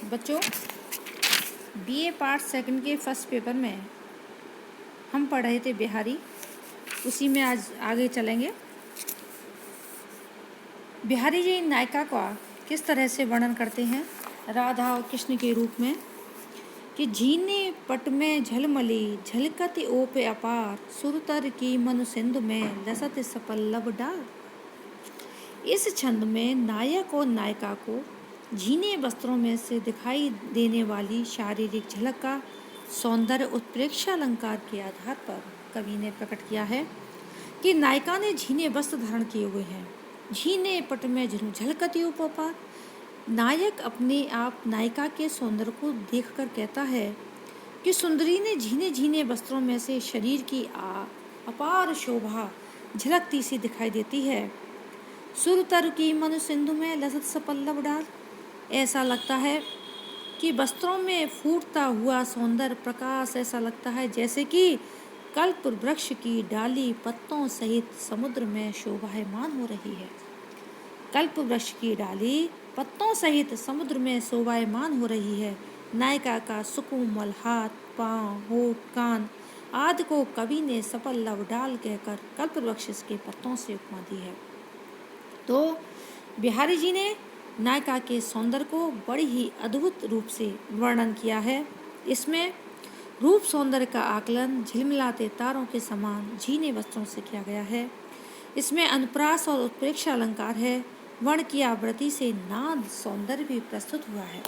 बच्चों, BA part second के first paper में हम पढ़ रहे थे बिहारी, उसी में आज आगे चलेंगे। बिहारी जी नायिका का किस तरह से वर्णन करते हैं राधा और कृष्ण के रूप में कि झीने पट में झलमली झलकत ओप अपार सुरतर की मनु सिंधु में लसत सपल्लव डार। इस छंद में नायक और नायिका को झीने वस्त्रों में से दिखाई देने वाली शारीरिक झलक का सौंदर्य उत्प्रेक्षा अलंकार के आधार पर कवि ने प्रकट किया है कि नायिका ने झीने वस्त्र धारण किए हुए हैं। झीने पट में झलकती उपहार। नायक अपने आप नायिका के सौंदर्य को देखकर कहता है कि सुंदरी ने झीने झीने वस्त्रों में से शरीर की अपार शोभा झलकती सी दिखाई देती है। सुरतर की मनु सिंधु में लसत सपल्लव डाल। ऐसा लगता है कि वस्त्रों में फूटता हुआ सौंदर्य प्रकाश ऐसा लगता है जैसे कि कल्प वृक्ष की डाली पत्तों सहित समुद्र में शोभायमान हो रही है। कल्प वृक्ष की डाली पत्तों सहित समुद्र में शोभायमान हो रही है। नायिका का सुकोमल हाथ, पांव, होठ, कान आदि को कवि ने सपल्लव डाल कहकर कल्प वृक्ष के पत्तों से उपमा दी है। तो बिहारी जी ने नायिका के सौंदर्य को बड़ी ही अद्भुत रूप से वर्णन किया है। इसमें रूप सौंदर्य का आकलन झिलमिलाते तारों के समान झीने वस्त्रों से किया गया है। इसमें अनुप्रास और उत्प्रेक्षा अलंकार है। वर्ण की आवृत्ति से नाद सौंदर्य भी प्रस्तुत हुआ है।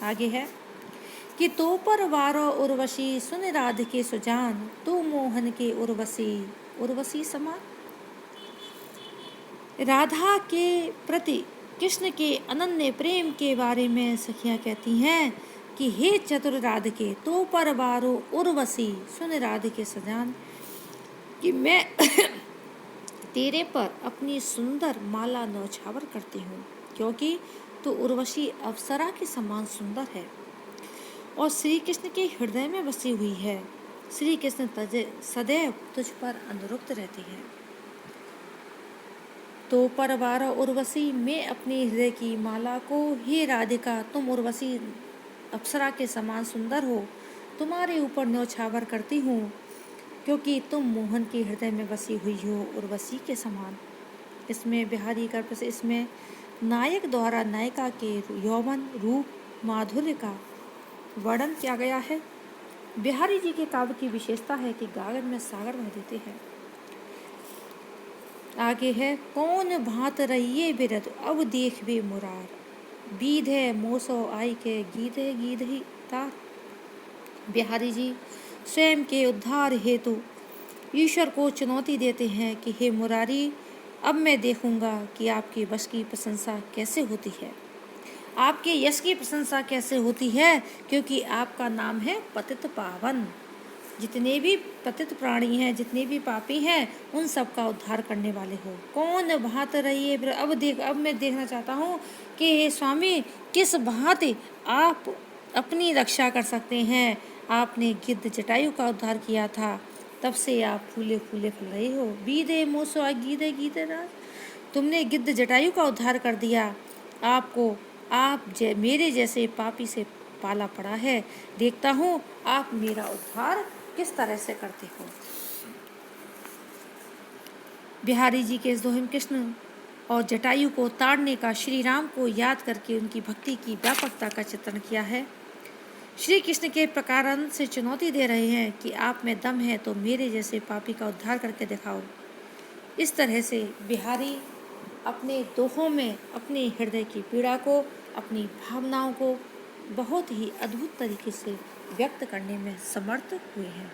आगे है कि तो पर वारो उर्वशी सुन राधिके सुजान तो मोहन के उर्वशी समान। राधा के प्रति कृष्ण के अनन्य प्रेम के बारे में सखियां कहती हैं कि हे चतुर राधिके तो पर वारो उर्वशी सुन राधिके सजान, कि मैं तेरे पर अपनी सुंदर माला न्यौछावर करती हूँ क्योंकि तू उर्वशी अप्सरा के समान सुंदर है और श्री कृष्ण के हृदय में बसी हुई है। श्री कृष्ण सदैव तुझ पर अनुरक्त रहती है। तो परवार उर्वशी, मैं अपनी हृदय की माला को हे राधिका तुम उर्वशी अप्सरा के समान सुंदर हो, तुम्हारे ऊपर न्यौछावर करती हूँ क्योंकि तुम मोहन के हृदय में बसी हुई हो उर्वशी के समान। इसमें बिहारी का इसमें नायक द्वारा नायिका के यौवन रूप माधुर्य का वर्णन किया गया है। बिहारी जी के काव्य की विशेषता है कि गागन में सागर बह देते हैं। आगे है कौन भात रहिए बिरद अब देख वे मुरार बीध है मोसो आई के गीत ही तार। बिहारी जी स्वयं के उद्धार हेतु ईश्वर को चुनौती देते हैं कि हे मुरारी, अब मैं देखूंगा कि आपके वश की प्रशंसा कैसे होती है, आपके यश की प्रशंसा कैसे होती है, क्योंकि आपका नाम है पतित पावन। जितने भी पतित प्राणी हैं, जितने भी पापी हैं, उन सब का उद्धार करने वाले हो। कौन भात रहिए, अब मैं देखना चाहता हूँ कि हे स्वामी किस भांति आप अपनी रक्षा कर सकते हैं। आपने गिद्ध जटायु का उद्धार किया था, तब से आप फूले फूले फल रहे हो। बीदे मोसो गीदे राज, तुमने गिद्ध जटायु का उद्धार कर दिया। आपको मेरे जैसे पापी से पाला पड़ा है। देखता हूँ आप मेरा उद्धार किस तरह से करते हो। बिहारी जी के इस दोहे में कृष्ण और जटायु को ताड़ने का श्री राम को याद करके उनकी भक्ति की व्यापकता का चित्रण किया है। श्री कृष्ण के प्रकारांत से चुनौती दे रहे हैं कि आप में दम है तो मेरे जैसे पापी का उद्धार करके दिखाओ। इस तरह से बिहारी अपने दोहों में अपने हृदय की पीड़ा को, अपनी भावनाओं को बहुत ही अद्भुत तरीके से व्यक्त करने में समर्थ हुए हैं।